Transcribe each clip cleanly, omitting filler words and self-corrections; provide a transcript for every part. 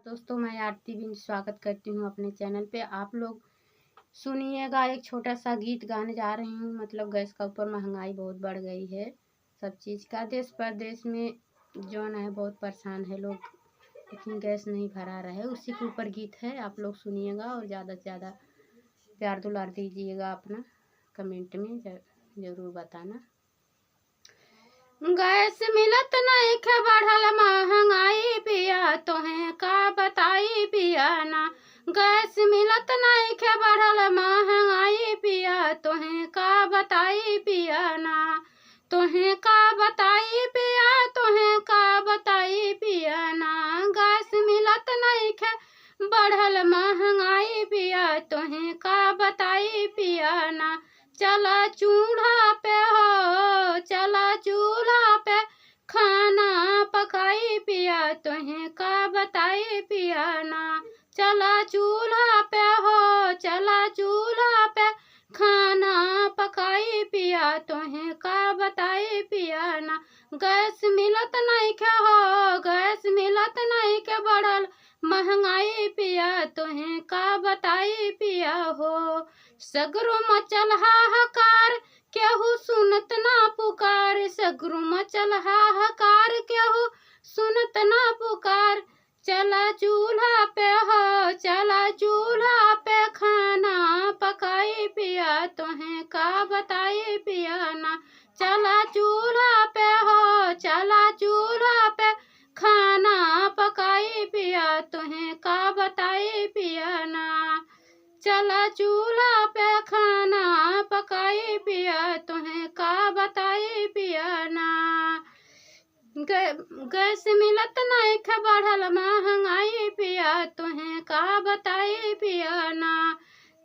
दोस्तों, मैं आरती बिन स्वागत करती हूँ अपने चैनल पे। आप लोग सुनिएगा, एक छोटा सा गीत गाने जा रही हूँ। मतलब गैस का ऊपर महंगाई बहुत बढ़ गई है, सब चीज़ का। देश परदेश में जौन है बहुत परेशान है लोग, लेकिन गैस नहीं भरा रहा है। उसी के ऊपर गीत है, आप लोग सुनिएगा और ज़्यादा से ज़्यादा प्यार दुलार दीजिएगा। अपना कमेंट में ज़रूर बताना। गैस मिलत नहीं खे, बढ़ल महंगाई पिया तोहें का बताई पिया ना। गैस मिलत नहीं खे, बढ़ल महंगाई पिया तोहें का बताई पिया ना। तोहें का बताई पिया, तोहें का बताई पिया ना। गैस मिलत नहीं खे, बढ़ल महंगाई पिया तोहें का बताई पिया ना। चला चूल्हा पे हो, चला चूल्हा पे खाना पकाई पिया तोहें का बताई पिया ना। चला चूल्हा पे हो, चला चूल्हा पे खाना पकाई पिया तोहें का बताई पिया ना। गैस मिलत नहीं के हो, गैस मिलत नहीं के, बढ़ल महंगाई पिया तोहें का बताई पिया हो। सगरो मचल हाहाकार, केहू सुनत ना पुकार। सगरो मचल हाहाकार, केहू सुनत ना पुकार। चला चूल्हा पे हो, चला चूल्हा पे खाना पकाई पिया तोहें का बताई पिया ना। चला चूल्हा पे हो, चला चूल्हा पे खाना पकाई पिया तोहें का बताई पिया ना। चला चूल्हा पे खाना पकाई पिया तोहें का बताई पिया ना। गैस मिलत नहीं खे, बढ़ल महंगाई पिया तोहें का बताई पिया ना।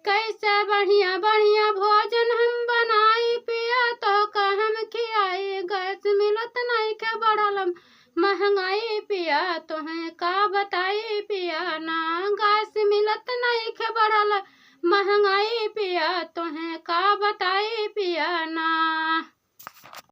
कैसे बढ़िया बढ़िया भोजन हम बनाई पिया तो का हम खियाई। गैस मिलत नहीं खे, बढ़ल महंगाई पिया तोहें का बताई पिया ना। गैस मिलत नहीं खे, बढ़ल महंगाई पिया तोहें का बताई पिया ना।